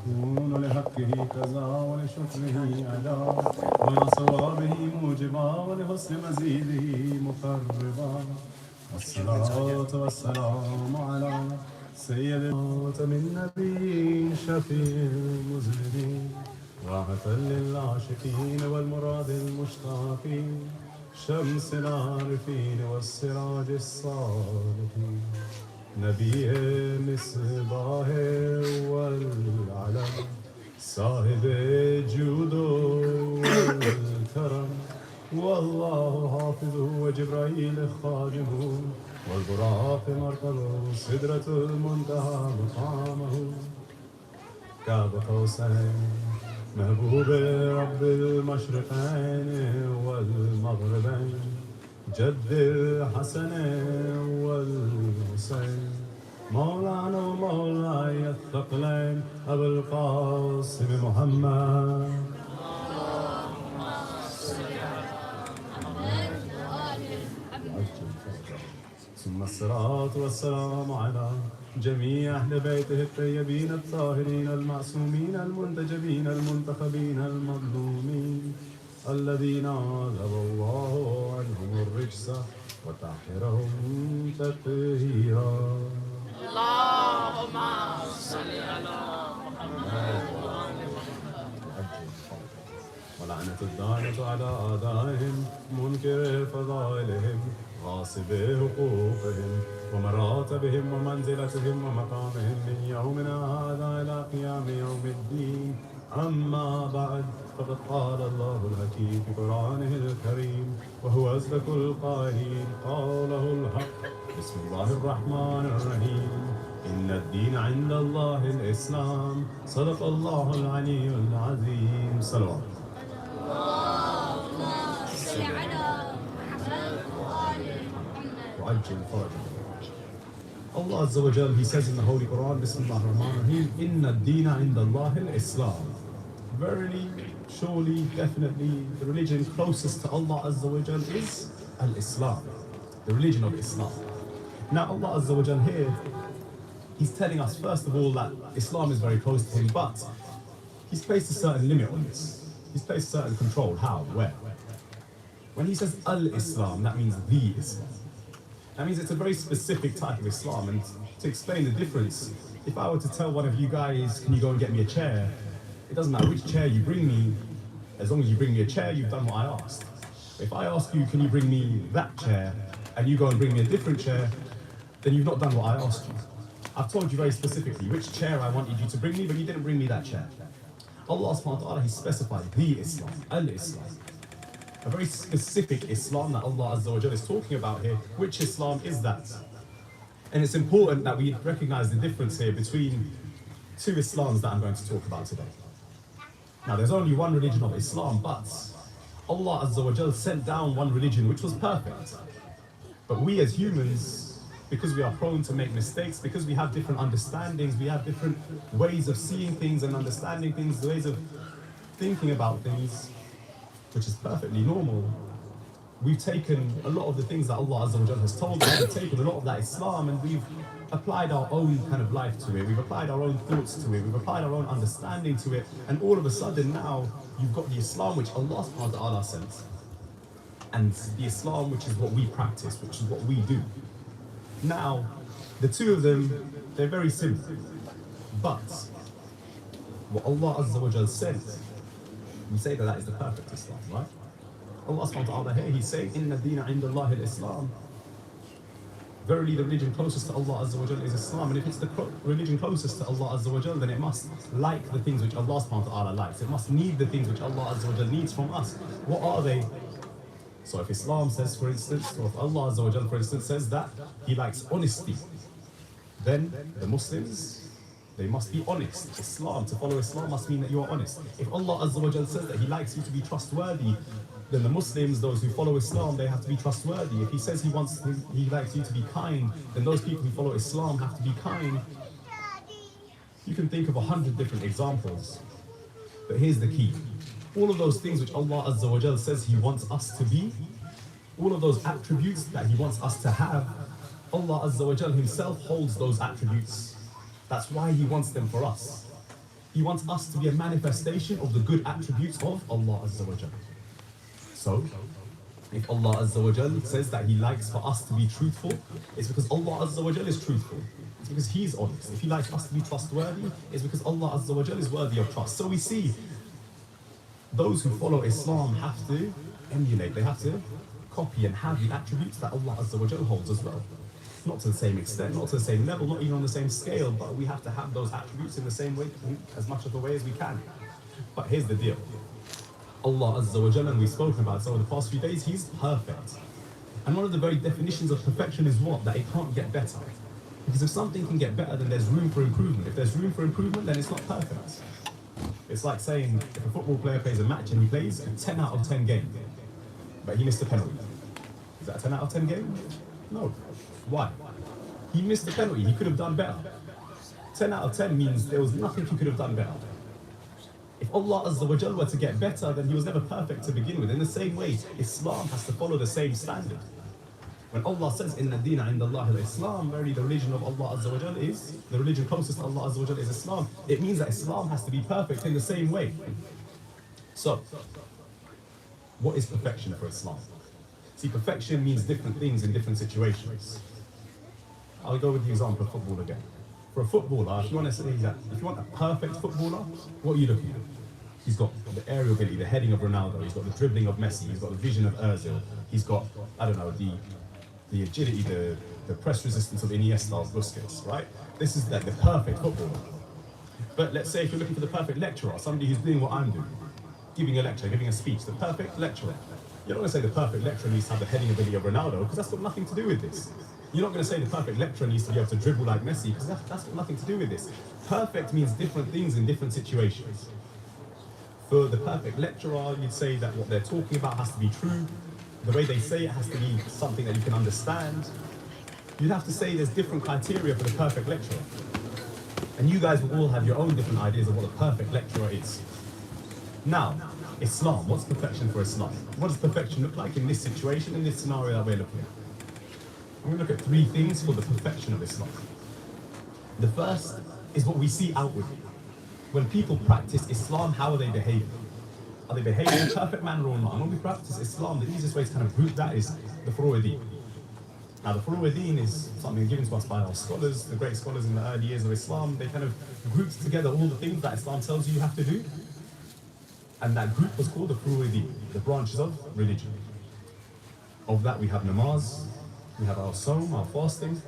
يكون لحقه كذا ولشكره أداء ولصوابه موجبا ولحسن مزيده مقربا والصلاة والسلام على سيد من نبي شفيع المذنبين راحة للعاشقين والمراد المشتاقين شمس العارفين والسراج الصالحين نبي مصباح والعلم صاحب الجود والكرم والله حافظه وجبرائيل خادمه والبراق مركبه سدرة المنتهى مقامه كعب قوسين محبوب رب المشرقين والمغربين جد الحسن والحسين مولانا ومولاي الثقلين أبو القاسم محمد ثم الصلاة والسلام على جميع أهل بيته الطيبين الطاهرين المعصومين المنتجبين المنتخبين المظلومين الذين عذب الله عنهم الرجس وطهرهم تطهيرا اللهم صل على محمد ولعنة الدائنة على أعدائهم منكر فضائلهم غاصب حقوقهم ومراتبهم ومنزلتهم ومقامهم من يومنا هذا إلى قيام يوم الدين أما بعد فقد قال الله الحكيم في قرآنه الكريم وهو أصدق القائلين قوله الحق بسم الله الرحمن الرحيم إن الدين عند الله الإسلام صدق الله العلي العظيم صلوات Allah Azza wa Jal, He says in the Holy Quran, Bismillah ar-Rahman ar-Rahim, Inna ad-Deena inda Allah al-Islam. Verily, surely, definitely, the religion closest to Allah Azza wa Jal is al-Islam, the religion of Islam. Now Allah Azza wa Jal here, He's telling us first of all that Islam is very close to Him, but He's placed a certain limit on this. He's placed a certain control. How? Where? When He says al-Islam, that means the Islam. That means it's a very specific type of Islam, and to explain the difference, if I were to tell one of you guys, can you go and get me a chair? It doesn't matter which chair you bring me, as long as you bring me a chair, you've done what I asked. If I ask you, can you bring me that chair, and you go and bring me a different chair, then you've not done what I asked you. I've told you very specifically which chair I wanted you to bring me, but you didn't bring me that chair. Allah subhanahu wa ta'ala, He specified the Islam, al-Islam. A very specific Islam that Allah Azza wa Jalla is talking about here. Which Islam is that? And it's important that we recognize the difference here between two Islams that I'm going to talk about today. Now, there's only one religion of Islam, but Allah Azza wa Jalla sent down one religion which was perfect. But we as humans, because we are prone to make mistakes, because we have different understandings, we have different ways of seeing things and understanding things, ways of thinking about things, which is perfectly normal. We've taken a lot of the things that Allah Azza wa Jalla has told us, we've taken a lot of that Islam and we've applied our own kind of life to it, we've applied our own thoughts to it, we've applied our own understanding to it, and all of a sudden now you've got the Islam which Allah subhanahu wa ta'ala sent, and the Islam which is what we practice, which is what we do. Now, the two of them, they're very simple, but what Allah Azza wa Jalla sent, we say that that is the perfect Islam, right? Allah subhanahu wa ta'ala here, He's saying, Inna ad-Deena inda Allah al-Islam. Verily the religion closest to Allah Azza wa Jalla is Islam. And if it's the religion closest to Allah Azza wa Jalla, then it must like the things which Allah subhanahu wa ta'ala likes. It must need the things which Allah Azza wa Jalla needs from us. What are they? So if Islam says, for instance, or if Allah Azza wa Jalla, for instance, says that He likes honesty, then the Muslims, they must be honest. Islam, to follow Islam must mean that you are honest. If Allah Azza wa Jalla says that He likes you to be trustworthy, then the Muslims, those who follow Islam, they have to be trustworthy. If He says He likes you to be kind, then those people who follow Islam have to be kind. You can think of 100 different examples, but here's the key. All of those things which Allah Azza wa Jalla says He wants us to be, all of those attributes that He wants us to have, Allah Azza wa Jalla Himself holds those attributes. That's why He wants them for us. He wants us to be a manifestation of the good attributes of Allah Azza wa Jal. So, if Allah Azza wa Jal says that He likes for us to be truthful, it's because Allah Azza wa Jal is truthful. It's because He's honest. If He likes us to be trustworthy, it's because Allah Azza wa Jal is worthy of trust. So we see those who follow Islam have to emulate, they have to copy and have the attributes that Allah Azza wa Jal holds as well. Not to the same extent, not to the same level, not even on the same scale, but we have to have those attributes in the same way, as much of the way as we can. But here's the deal. Allah Azza wa Jal, and we've spoken about so in the past few days, He's perfect. And one of the very definitions of perfection is what? That it can't get better. Because if something can get better, then there's room for improvement. If there's room for improvement, then it's not perfect. It's like saying, if a football player plays a match and he plays a 10 out of 10 game, but he missed a penalty. Is that a 10 out of 10 game? No. Why? He missed the penalty. He could have done better. 10 out of 10 means there was nothing he could have done better. If Allah Azza wa Jal were to get better, then He was never perfect to begin with. In the same way, Islam has to follow the same standard. When Allah says, Inna Deena Inda Allah al-Islam, verily the religion of Allah Azza wa Jal is, the religion closest to Allah Azza wa Jal is Islam, it means that Islam has to be perfect in the same way. So, what is perfection for Islam? See, perfection means different things in different situations. I'll go with the example of football again. For a footballer, if you want to say that, if you want a perfect footballer, what are you looking at? He's got the aerial ability, the heading of Ronaldo, he's got the dribbling of Messi, he's got the vision of Ozil, he's got, I don't know, the agility, the press resistance of Iniesta, of Busquets, right? This is like the perfect footballer. But let's say if you're looking for the perfect lecturer, somebody who's doing what I'm doing, giving a lecture, giving a speech, the perfect lecturer. You're not going to say the perfect lecturer needs to have the heading ability of Ronaldo, because that's got nothing to do with this. You're not going to say the perfect lecturer needs to be able to dribble like Messi, because that's got nothing to do with this. Perfect means different things in different situations. For the perfect lecturer, you'd say that what they're talking about has to be true. The way they say it has to be something that you can understand. You'd have to say there's different criteria for the perfect lecturer. And you guys will all have your own different ideas of what a perfect lecturer is. Now, Islam, what's perfection for Islam? What does perfection look like in this situation, in this scenario that we're looking at? I'm going to look at three things for the perfection of Islam. The first is what we see outwardly. When people practice Islam, how are they behaving? Are they behaving in a perfect manner or not? And when we practice Islam, the easiest way to kind of group that is the Furu'id. Now, the Furu'id is something given to us by our scholars, the great scholars in the early years of Islam. They kind of grouped together all the things that Islam tells you have to do. And that group was called the Furu'id, the branches of religion. Of that we have namaz, we have our sawm, our fasting,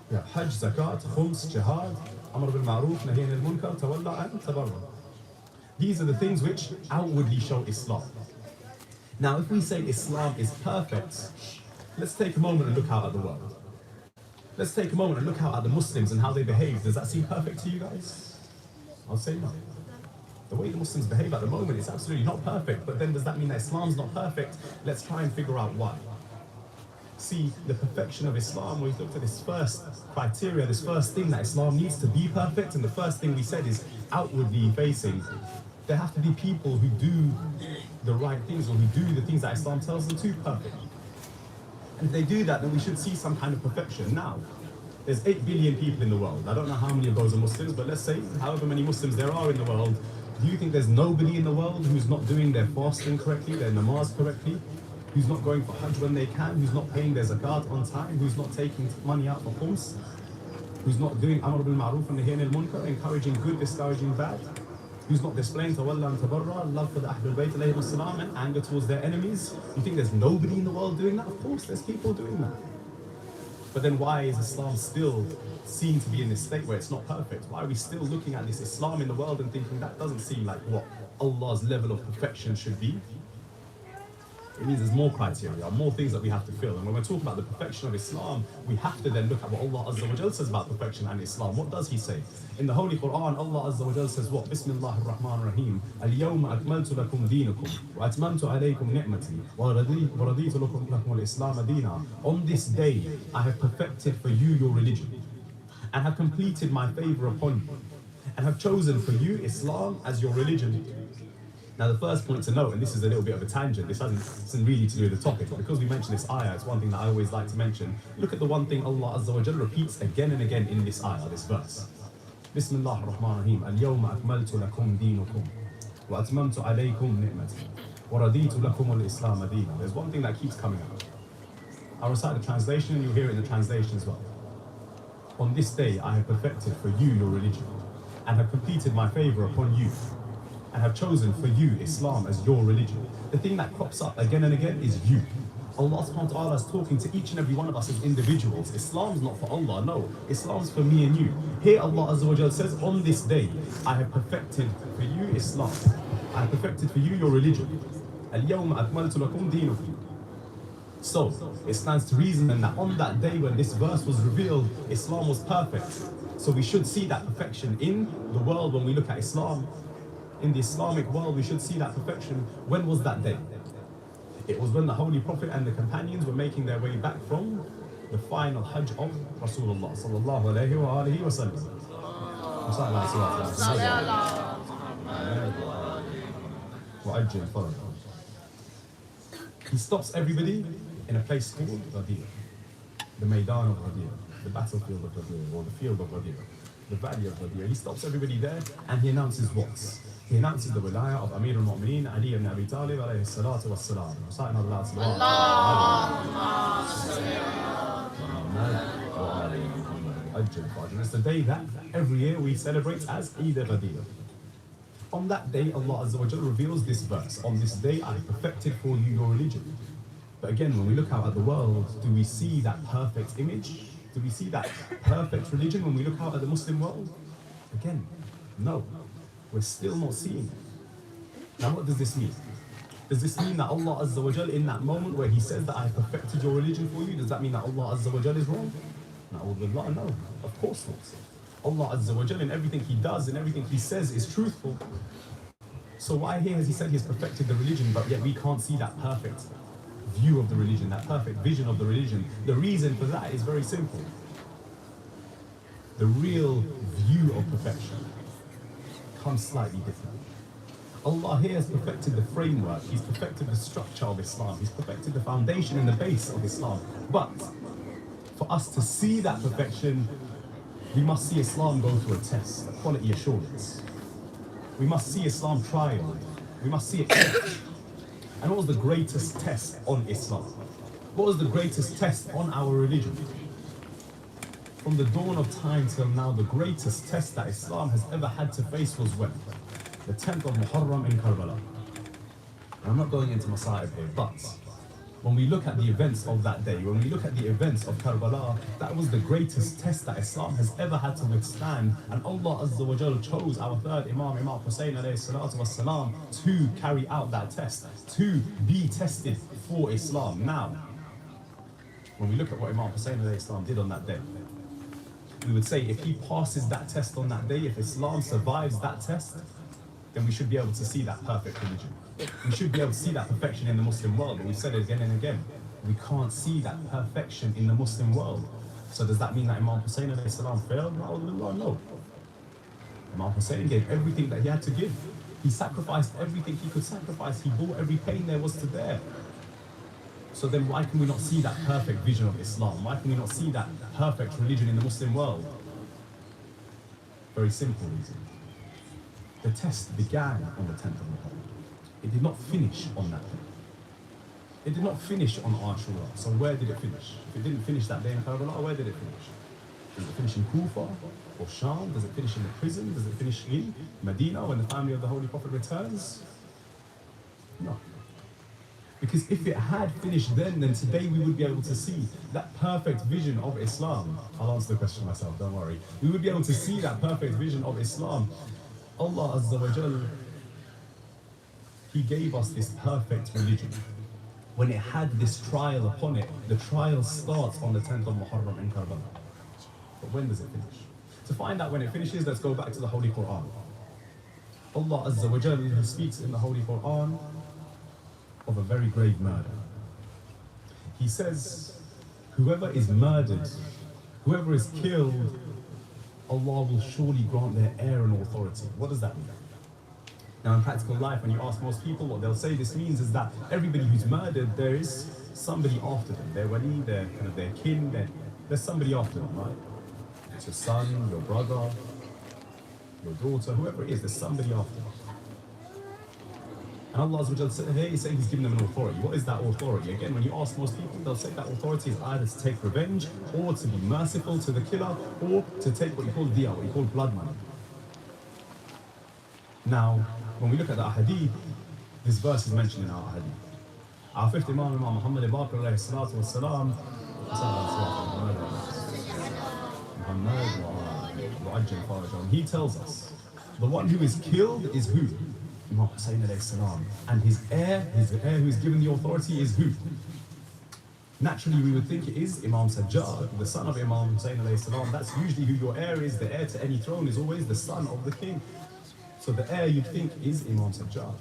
we have hajj, zakat, khums, jihad, amr bil ma'roof, nahy anil munkar, tawalla and tabarruk. These are the things which outwardly show Islam. Now, if we say Islam is perfect, let's take a moment and look out at the world. Let's take a moment and look out at the Muslims and how they behave. Does that seem perfect to you guys? I'll say no. The way the Muslims behave at the moment is absolutely not perfect, but then does that mean that Islam's not perfect? Let's try and figure out why. See, the perfection of Islam, we've looked at this first criteria, this first thing that Islam needs to be perfect, and the first thing we said is outwardly facing. There have to be people who do the right things, or who do the things that Islam tells them to perfectly. And if they do that, then we should see some kind of perfection. Now, there's 8 billion people in the world. I don't know how many of those are Muslims, but let's say however many Muslims there are in the world, do you think there's nobody in the world who's not doing their fasting correctly, their namaz correctly, who's not going for hajj when they can, who's not paying their zakat on time, who's not taking money out for khums, who's not doing amr bil ma'roof and nahy anil munkar, encouraging good, discouraging bad, who's not displaying tawalla and tabarra, love for the Ahlul Bayt alayhim as-salam, and anger towards their enemies? You think there's nobody in the world doing that? Of course, there's people doing that. But then why is Islam still seen to be in this state where it's not perfect? Why are we still looking at this Islam in the world and thinking that doesn't seem like what Allah's level of perfection should be? It means there's more criteria, more things that we have to fill. And when we're talking about the perfection of Islam, we have to then look at what Allah Azza wa Jal says about perfection and Islam. What does He say? In the Holy Quran, Allah Azza wa Jal says what? Bismillahir Rahmanir Rahim. Al-yawma akmaltu lakum deenakum wa atmamtu alaykum ni'mati wa raditu lakum al-Islam deena. On this day, I have perfected for you your religion and have completed my favor upon you and have chosen for you Islam as your religion. Now, the first point to note, and this is a little bit of a tangent, this isn't really to do with the topic, but because we mentioned this ayah, it's one thing that I always like to mention. Look at the one thing Allah Azza wa Jalla repeats again and again in this ayah, this verse. Bismillah ar-Rahman ar-Rahim. Al-yawma akmaltu lakum deenukum wa atmamtu alaykum ni'mati wa raditu lakum al-Islam deena. There's one thing that keeps coming out. I'll recite the translation and you'll hear it in the translation as well. On this day I have perfected for you your religion and have completed my favor upon you and have chosen for you Islam as your religion. The thing that crops up again and again is you. Allah subhanahu wa ta'ala is talking to each and every one of us as individuals. Islam's not for Allah, no. Islam's for me and you. Here Allah Azza wa Jal says, on this day, I have perfected for you Islam. I have perfected for you your religion. Al-yawma akmaltu lakum deenukum. So, it stands to reason then that on that day when this verse was revealed, Islam was perfect. So we should see that perfection in the world when we look at Islam. In the Islamic world, we should see that perfection. When was that day? It was when the Holy Prophet and the companions were making their way back from the final Hajj of Rasulullah sallallahu alayhi wa alihi wa sallam. He stops everybody in a place called Ghadir, the Maidan of Ghadir, the battlefield of Ghadir, or the field of Ghadir, the valley of Ghadir. He stops everybody there and he announces what? He announces the wilayah of Amir al-Mu'mineen Ali ibn Abi Talib alayhi salatu was salam. It's the day that every year we celebrate as Eid al-Ghadir. On that day, Allah Azza wa Jalla reveals this verse. On this day, I have perfected for you your religion. But again, when we look out at the world, do we see that perfect image? Do we see that perfect religion when we look out at the Muslim world? Again, no. We're still not seeing it. Now what does this mean? Does this mean that Allah Azza wa Jal in that moment where He says that I have perfected your religion for you, does that mean that Allah Azza wa Jal is wrong? No, of course not. Allah Azza wa Jal in everything He does and everything He says is truthful. So why here has He said He has perfected the religion, but yet we can't see that perfect view of the religion, that perfect vision of the religion? The reason for that is very simple. The real view of perfection comes slightly different. Allah here has perfected the framework, He's perfected the structure of Islam, He's perfected the foundation and the base of Islam. But for us to see that perfection, we must see Islam go through a test, a quality assurance. We must see Islam trialed. We must see it tested. And what was the greatest test on Islam? What was the greatest test on our religion? From the dawn of time till now, the greatest test that Islam has ever had to face was when? The 10th of Muharram in Karbala. And I'm not going into Masa'ib here, but when we look at the events of that day, when we look at the events of Karbala, that was the greatest test that Islam has ever had to withstand. And Allah Azza wa Jalla chose our third Imam, Imam Hussaini alayhi salatu wassalam, to carry out that test, to be tested for Islam. Now, when we look at what Imam Hussaini alayhi salam did on that day, we would say if he passes that test on that day, if Islam survives that test, then we should be able to see that perfect religion. We should be able to see that perfection in the Muslim world, but we've said it again and again. We can't see that perfection in the Muslim world. So does that mean that Imam Hussain alayhi salam failed? No. Imam Hussain gave everything that he had to give. He sacrificed everything he could sacrifice. He bore every pain there was to bear. So then why can we not see that perfect vision of Islam? Why can we not see that perfect religion in the Muslim world? Very simple reason. The test began on the 10th of Muharram. It did not finish on that day. It did not finish on Ashura. So where did it finish? If it didn't finish that day in Karbala, where did it finish? Does it finish in Kufa or Sham? Does it finish in the prison? Does it finish in Medina when the family of the Holy Prophet returns? No. Because if it had finished then today we would be able to see that perfect vision of Islam. I'll answer the question myself, don't worry. We would be able to see that perfect vision of Islam. Allah Azza wa Jal, He gave us this perfect religion. When it had this trial upon it, the trial starts on the 10th of Muharram in Karbala. But when does it finish? To find out when it finishes, let's go back to the Holy Quran. Allah Azza wa Jal, He speaks in the Holy Quran of a very grave murder. He says, whoever is murdered, whoever is killed, Allah will surely grant their heir and authority. What does that mean? Now in practical life, when you ask most people, what they'll say this means is that everybody who's murdered, there is somebody after them. Their wali, their kin, there's somebody after them, right? It's your son, your brother, your daughter, whoever it is, there's somebody after. And Allah Azza wa Jalla said, hey, he's saying he's given them an authority. What is that authority? Again, when you ask most people, they'll say that authority is either to take revenge, or to be merciful to the killer, or to take what you call diya, what you call blood money. Now, when we look at the ahadith, this verse is mentioned in our ahadith. Our fifth Imam, Imam Muhammad Baqir alayhi salatu wa salam, he tells us, the one who is killed is who? Imam Hussaini alayhi salam. And his heir who is given the authority is who? Naturally, we would think it is Imam Sajjad, the son of Imam Hussaini alayhi salam. That's usually who your heir is. The heir to any throne is always the son of the king. So the heir you'd think is Imam Sajjad.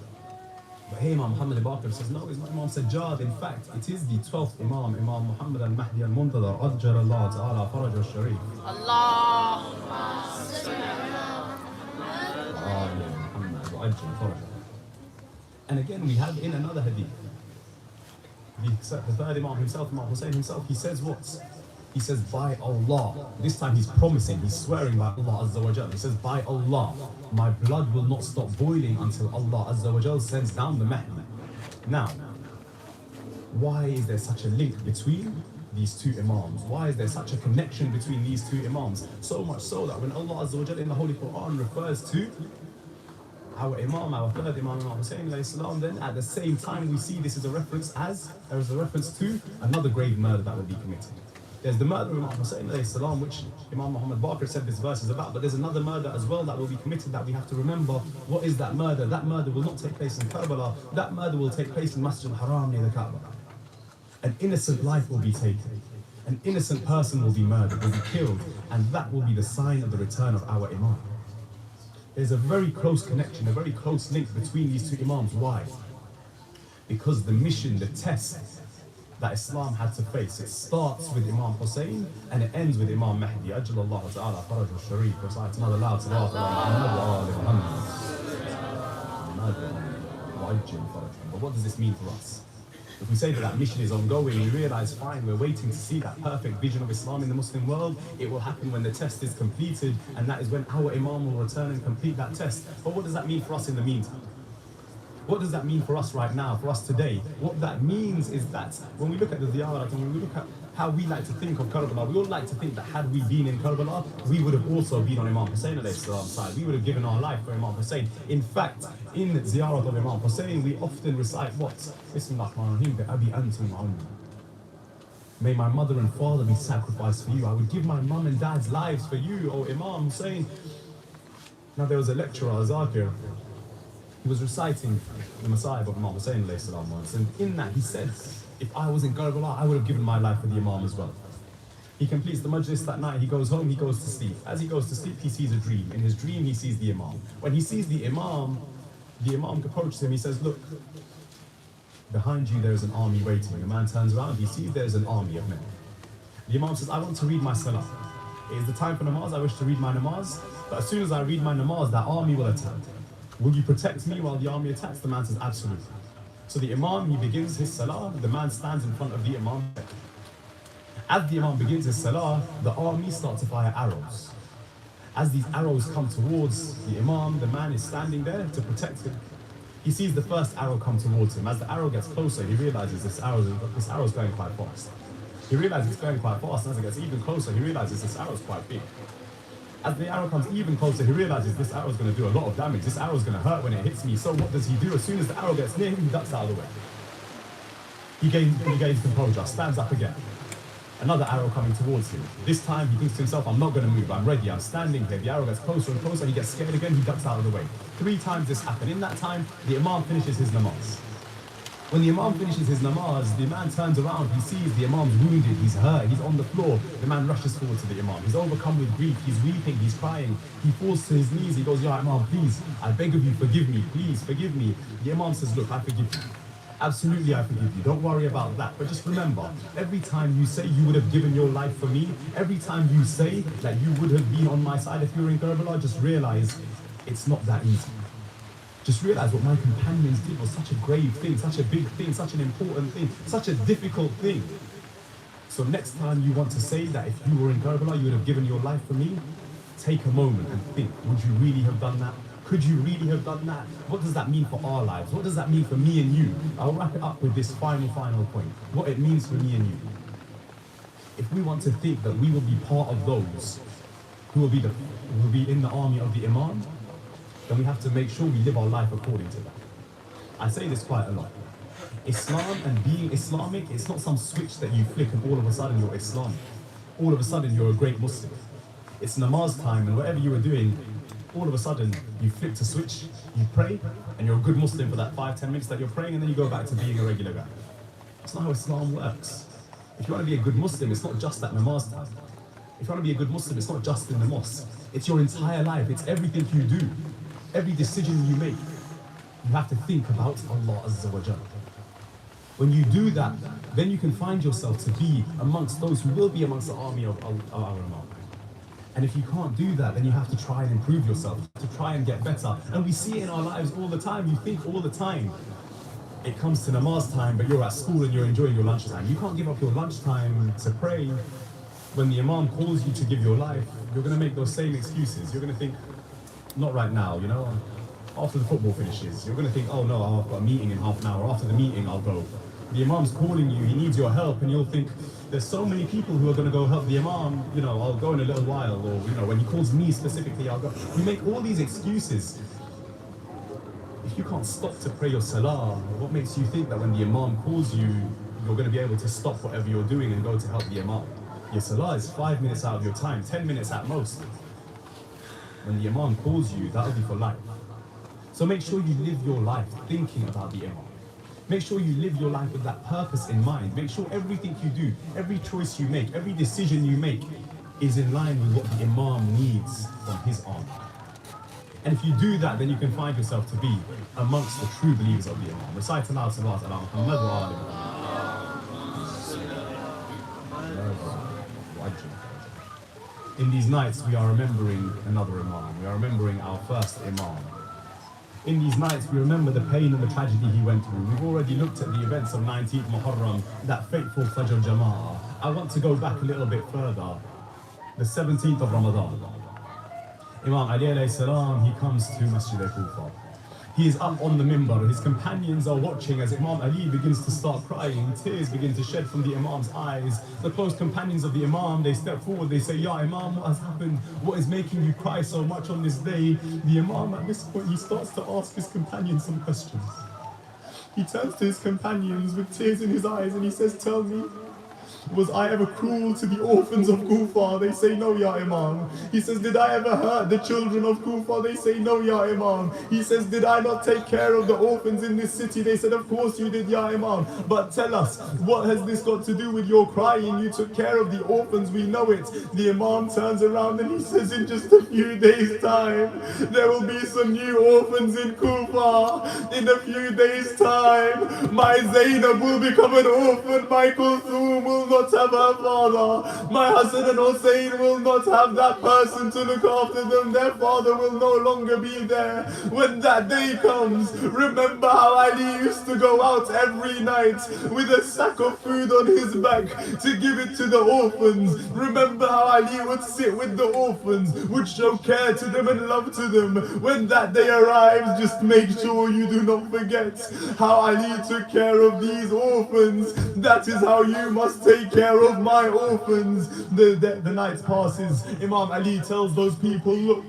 But here Imam Muhammad Baqir says, no, it's not Imam Sajjad. In fact, it is the 12th Imam, Imam Muhammad al-Mahdi al-Muntadhar, Ajjar Allah Ta'ala Faraj al-Sharif. Allahumma And again, we have in another hadith, the third Imam himself, Imam Hussein himself, he says what? He says, by Allah. This time he's promising, he's swearing by Allah Azza wa Jal. He says, by Allah, my blood will not stop boiling until Allah Azza wa Jal sends down the Mahdi. Now, why is there such a link between these two Imams? Why is there such a connection between these two Imams? So much so that when Allah Azza wa Jal in the Holy Quran refers to our Imam, our third Imam, Imam Hussain alayhi salam, then at the same time we see this is a reference to another grave murder that will be committed. There's the murder of Imam Hussain alayhi salam, which Imam Muhammad Baqir said this verse is about, but there's another murder as well that will be committed that we have to remember. What is that murder? That murder will not take place in Karbala. That murder will take place in Masjid al-Haram near the Kaaba. An innocent life will be taken. An innocent person will be murdered, will be killed, and that will be the sign of the return of our Imam. There's a very close connection, a very close link between these two Imams. Why? Because the mission, the test that Islam had to face, it starts with Imam Hussein and it ends with Imam Mahdi. Ajjalallahu ta'ala faraj al-Sharif. Recite another loud salawat ala Muhammad. But what does this mean for us? If we say that that mission is ongoing, we realize, fine, we're waiting to see that perfect vision of Islam in the Muslim world. It will happen when the test is completed, and that is when our Imam will return and complete that test. But what does that mean for us in the meantime? What does that mean for us right now, for us today? What that means is that when we look at the ziyarat and when we look at how we like to think of Karbala, we all like to think that had we been in Karbala, we would have also been on Imam Hussain alayhi salam's side. We would have given our life for Imam Hussain. In fact, in the ziyarat of Imam Hussain, we often recite what? Bismillahir-Rahmanir-Rahim, Abi antum ummi. May my mother and father be sacrificed for you. I would give my mum and dad's lives for you, O Imam Hussain. Now there was a lecturer, Zaki. He was reciting the Messiah of Imam Hussain alayhi salam once, and in that he said, if I was in Karbala, I would have given my life for the Imam as well. He completes the Majlis that night, he goes home, he goes to sleep. As he goes to sleep, he sees a dream. In his dream, he sees the Imam. When he sees the Imam approaches him, he says, look, behind you there is an army waiting. The man turns around, he sees there's an army of men. The Imam says, I want to read my salah. It is the time for namaz, I wish to read my namaz, but as soon as I read my namaz, that army will attack. Will you protect me while the army attacks? The man says, absolutely. So the Imam, he begins his salah, the man stands in front of the Imam. As the Imam begins his salah, the army start to fire arrows. As these arrows come towards the Imam, the man is standing there to protect him. He sees the first arrow come towards him. As the arrow gets closer, he realizes this arrow is going quite fast. He realizes it's going quite fast, and as it gets even closer, he realizes this arrow is quite big. As the arrow comes even closer, he realizes this arrow is going to do a lot of damage. This arrow is going to hurt when it hits me. So what does he do? As soon as the arrow gets near him, he ducks out of the way. He gains composure, stands up again. Another arrow coming towards him. This time he thinks to himself, I'm not going to move, I'm ready, I'm standing here. The arrow gets closer and closer, he gets scared again, he ducks out of the way. 3 times this happened. In that time, the Imam finishes his namaz. When the Imam finishes his namaz, the man turns around, he sees the Imam's wounded, he's hurt, he's on the floor. The man rushes forward to the Imam. He's overcome with grief, he's weeping, he's crying. He falls to his knees, he goes, Ya Imam, please, I beg of you, forgive me, please, forgive me. The Imam says, look, I forgive you. Absolutely, I forgive you. Don't worry about that. But just remember, every time you say you would have given your life for me, every time you say that you would have been on my side if you were in Karbala, just realize it's not that easy. Just realize what my companions did was such a grave thing, such a big thing, such an important thing, such a difficult thing. So next time you want to say that if you were in Karbala, you would have given your life for me, take a moment and think, would you really have done that? Could you really have done that? What does that mean for our lives? What does that mean for me and you? I'll wrap it up with this final point. What it means for me and you. If we want to think that we will be part of those who will be in the army of the Imam, then we have to make sure we live our life according to that. I say this quite a lot. Islam and being Islamic, it's not some switch that you flick and all of a sudden you're Islamic. All of a sudden you're a great Muslim. It's namaz time, and whatever you were doing, all of a sudden you flick a switch, you pray, and you're a good Muslim for that 5-10 minutes that you're praying, and then you go back to being a regular guy. That's not how Islam works. If you want to be a good Muslim, it's not just at namaz time. If you want to be a good Muslim, it's not just in the mosque. It's your entire life. It's everything you do. Every decision you make. You have to think about Allah Azza wa Jalla. When you do that, then you can find yourself to be amongst those who will be amongst the army of our Imam. And if you can't do that, then you have to try and improve yourself, to try and get better. And we see it in our lives all the time. You think all the time. It comes to namaz time, but you're at school and you're enjoying your lunchtime. You can't give up your lunchtime to pray. When the Imam calls you to give your life, you're going to make those same excuses. You're going to think, not right now, you know, after the football finishes. You're going to think, oh no, I've got a meeting in half an hour. After the meeting, I'll go. The Imam's calling you, he needs your help, and you'll think, there's so many people who are going to go help the Imam, you know, I'll go in a little while, or, you know, when he calls me specifically, I'll go. You make all these excuses. If you can't stop to pray your salah, what makes you think that when the Imam calls you, you're going to be able to stop whatever you're doing and go to help the Imam? Your salah is 5 minutes out of your time, 10 minutes at most. When the Imam calls you, that'll be for life. So make sure you live your life thinking about the Imam. Make sure you live your life with that purpose in mind. Make sure everything you do, every choice you make, every decision you make is in line with what the Imam needs from his army. And if you do that, then you can find yourself to be amongst the true believers of the Imam. Recite aloud Salat ala Muhammad wa ali Muhammad. In these nights, we are remembering another Imam. We are remembering our first Imam. In these nights, we remember the pain and the tragedy he went through. We've already looked at the events of 19th Muharram, that fateful Fajr Jama'ah. I want to go back a little bit further. The 17th of Ramadan. Imam Ali alayhi salam, he comes to Masjid al-Kufa. He is up on the minbar. His companions are watching as Imam Ali begins to start crying. Tears begin to shed from the Imam's eyes. The close companions of the Imam, they step forward. They say, Ya Imam, what has happened? What is making you cry so much on this day? The Imam, at this point, he starts to ask his companions some questions. He turns to his companions with tears in his eyes and he says, tell me, was I ever cruel to the orphans of Kufa? They say, no, Ya Imam. He says, did I ever hurt the children of Kufa? They say, no, Ya Imam. He says, did I not take care of the orphans in this city? They said, of course you did, Ya Imam. But tell us, what has this got to do with your crying? You took care of the orphans, we know it. The Imam turns around and he says, in just a few days' time, there will be some new orphans in Kufa. In a few days' time, my Zainab will become an orphan. My Kulthum will not have her father. My Hassan and Hussein will not have that person to look after them. Their father will no longer be there. When that day comes, remember how Ali used to go out every night with a sack of food on his back to give it to the orphans. Remember how Ali would sit with the orphans, would show care to them and love to them. When that day arrives, just make sure you do not forget how Ali took care of these orphans. That is how you must take care of my orphans. The night passes. Imam Ali tells those people, look,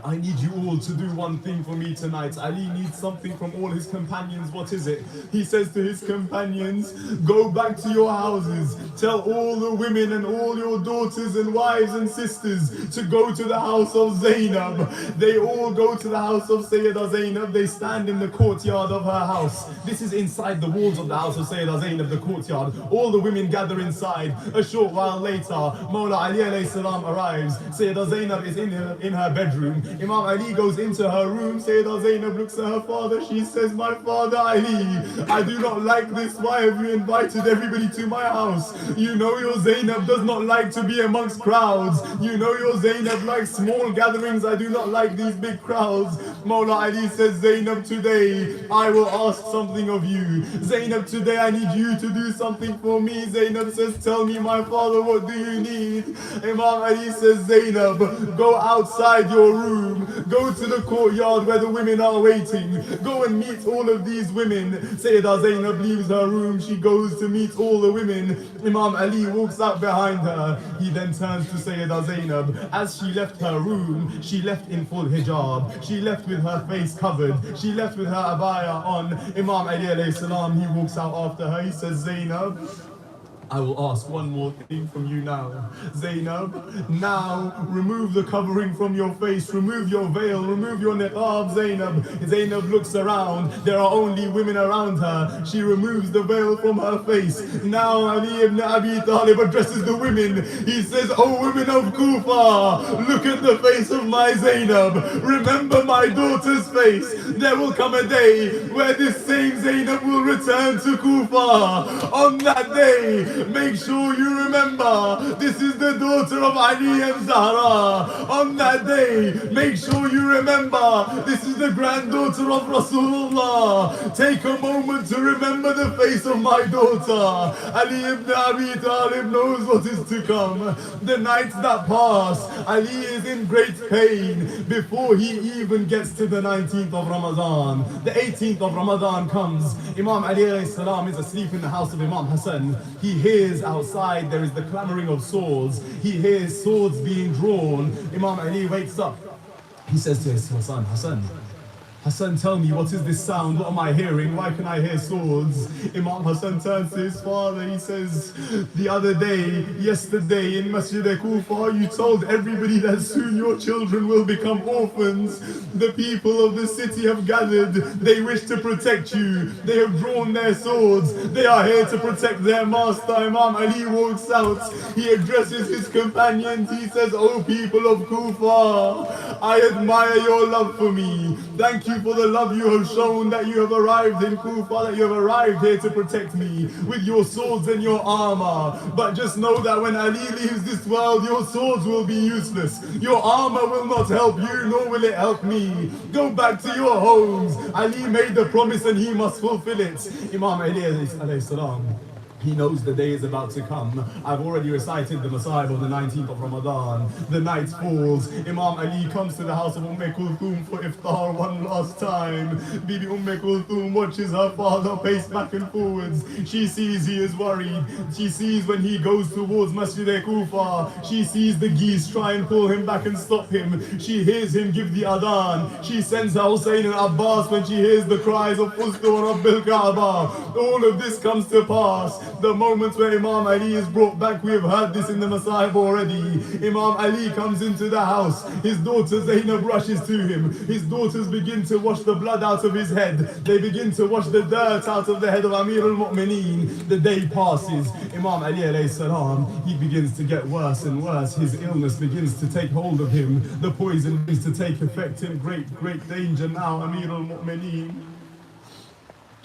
I need you all to do one thing for me tonight. Ali needs something from all his companions. What is it? He says to his companions, go back to your houses. Tell all the women and all your daughters and wives and sisters to go to the house of Zainab. They all go to the house of Sayyidah Zainab. They stand in the courtyard of her house. This is inside the walls of the house of Sayyidah Zainab, the courtyard. All the women gather inside. A short while later, Mawla Ali alayhi salam arrives. Sayyidah Zainab is in her bedroom. Imam Ali goes into her room. Sayyidah Zainab looks at her father. She says, my father Ali, I do not like this. Why have you invited everybody to my house? You know your Zainab does not like to be amongst crowds. You know your Zainab likes small gatherings. I do not like these big crowds. Mawla Ali says, Zainab, today I will ask something of you. Zainab, today I need you to do something for me. Zainab says, tell me, my father, what do you need? Imam Ali says, Zainab, go outside your room. Go to the courtyard where the women are waiting. Go and meet all of these women. Sayyidah Zainab leaves her room. She goes to meet all the women. Imam Ali walks out behind her. He then turns to Sayyidah Zainab. As she left her room, she left in full hijab. She left with her face covered. She left with her abaya on. Imam Ali alayhi salam, he walks out after her. He says, Zainab, I will ask one more thing from you now. Zainab, now remove the covering from your face, remove your veil, remove your niqab, Zainab. Zainab looks around, there are only women around her. She removes the veil from her face. Now Ali ibn Abi Talib addresses the women. He says, oh women of Kufa, look at the face of my Zainab. Remember my daughter's face. There will come a day where this same Zainab will return to Kufa. On that day, make sure you remember, this is the daughter of Ali and Zahra. On that day, make sure you remember, this is the granddaughter of Rasulullah. Take a moment to remember the face of my daughter. Ali ibn Abi Talib knows what is to come. The nights that pass, Ali is in great pain before he even gets to the 19th of Ramadan. The 18th of Ramadan comes. Imam Ali alayhi salam is asleep in the house of Imam Hassan. He hears outside there is the clamoring of swords. He hears swords being drawn. Imam Ali wakes up. He says to his son, Hassan, tell me, what is this sound? What am I hearing? Why can I hear swords? Imam Hassan turns to his father. He says, the other day, yesterday in Masjid Kufa, you told everybody that soon your children will become orphans. The people of the city have gathered. They wish to protect you. They have drawn their swords. They are here to protect their master. Imam Ali walks out. He addresses his companions. He says, oh people of Kufa, I admire your love for me. Thank you for the love you have shown, that you have arrived in Kufa, that you have arrived here to protect me with your swords and your armor. But just know that when Ali leaves this world, your swords will be useless. Your armor will not help you, nor will it help me. Go back to your homes. Ali made the promise and he must fulfill it. Imam Ali alayhi salam, he knows the day is about to come. I've already recited the Masa'ib of the 19th of Ramadan. The night falls. Imam Ali comes to the house of Kulthum for iftar one last time. Bibi Kulthum watches her father pace back and forwards. She sees he is worried. She sees when he goes towards Masjid Kufa. She sees the geese try and pull him back and stop him. She hears him give the adhan. She sends her Hussaini and Abbas when she hears the cries of Fustu wa Rabbil Kaaba. All of this comes to pass. The moment where Imam Ali is brought back, we have heard this in the Masa'ib already. Imam Ali comes into the house. His daughter Zainab rushes to him. His daughters begin to wash the blood out of his head. They begin to wash the dirt out of the head of Amir al-Mu'mineen. The day passes. Imam Ali alayhi salam, he begins to get worse and worse. His illness begins to take hold of him. The poison begins to take effect in great danger now. Amir al-Mu'mineen,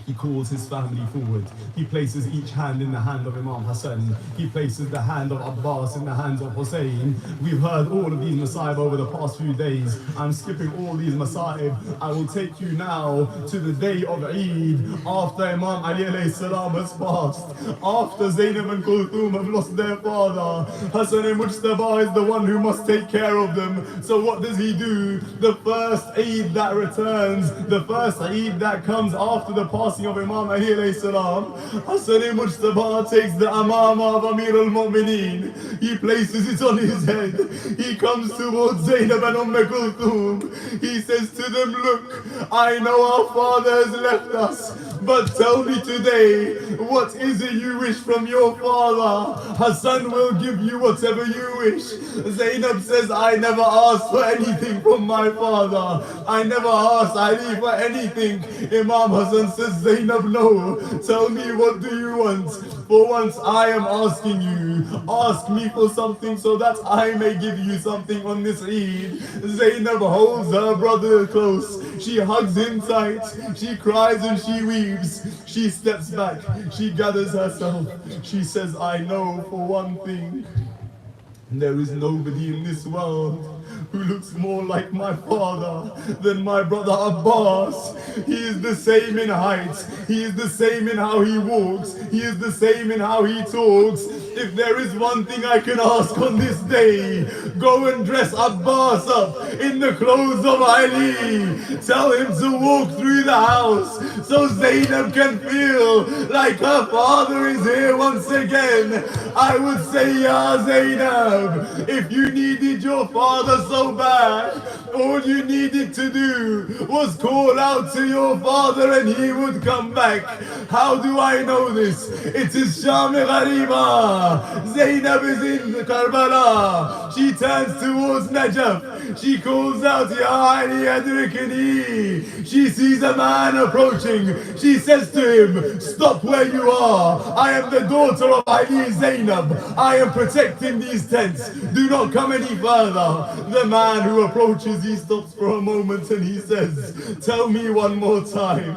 he calls his family forward. He places each hand in the hand of Imam Hassan. He places the hand of Abbas in the hands of Hussein. We've heard all of these Masa'ib over the past few days. I'm skipping all these Masa'ib. I will take you now to the day of Eid, after Imam Ali alayhi salam has passed, after Zainab and Kulthum have lost their father. Hussaini Mujtaba is the one who must take care of them. So what does he do? The first Eid that returns, the first Eid that comes after the passing of Imam Ali alayhi salam, Hussaini Mujtaba takes the amama of Amir al-Mu'mineen. He places it on his head. He comes towards Zainab and Kulthum. He says to them, look, I know our father has left us, but tell me today, what is it you wish from your father? Hassan will give you whatever you wish. Zainab says, I never asked for anything from my father. I never asked Ali for anything. Imam Hassan says, Zainab, no. Tell me, what do you want? For once I am asking you, ask me for something so that I may give you something on this Eid. Zainab holds her brother close. She hugs him tight. She cries and she weeps. She steps back. She gathers herself. She says, I know for one thing, there is nobody in this world who looks more like my father than my brother Abbas. He is the same in height. He is the same in how he walks. He is the same in how he talks. If there is one thing I can ask on this day, go and dress Abbas up in the clothes of Ali. Tell him to walk through the house so Zainab can feel like her father is here once again. I would say, Ya Zainab, if you needed your father so bad, all you needed to do was call out to your father and he would come back. How do I know this? It is Sham-e Ghariba. Zainab is in Karbala. She turns towards Najaf. She calls out, Ya Ali Adrikini. She sees a man approaching. She says to him, stop where you are. I am the daughter of Ali Zainab. I am protecting these tents. Do not come any further. The man who approaches, he stops for a moment and he says, tell me one more time,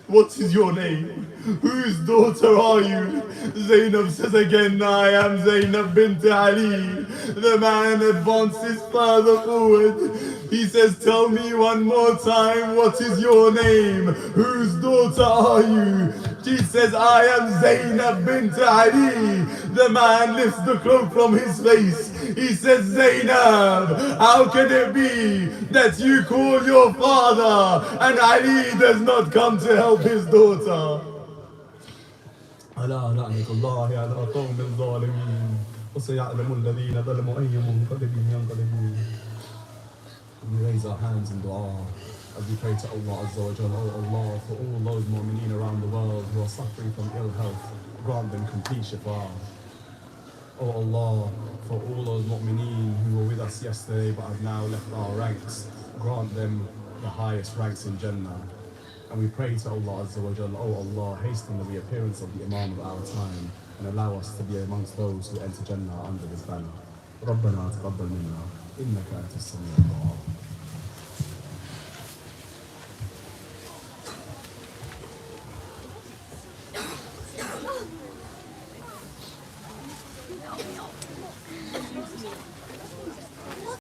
what is your name? Whose daughter are you? Zainab says again, I am Zainab bint Ali. The man advances further forward. He says, tell me one more time, what is your name? Whose daughter are you? She says, I am Zainab bint Ali. The man lifts the cloak from his face. He says, Zainab, how can it be that you call your father and Ali does not come to help his daughter? ألا لعنة الله على قوم الظالمين وسيعلم الذين ظلموا أي منقلب ينقلبون. We raise our hands in dua as we pray to Allah Azza wa Jalla. Oh Allah, for all those mu'mineen around the world who are suffering from ill health, grant them complete shifa. Oh Allah, for all those mu'mineen who were with us yesterday but have now left our ranks, grant them the highest ranks in Jannah. And we pray to Allah Azza wa Jalla, oh Allah, hasten the reappearance of the Imam of our time and allow us to be amongst those who enter Jannah under this banner. ربنا تقبل منا إنك أنت السميع الدعاء.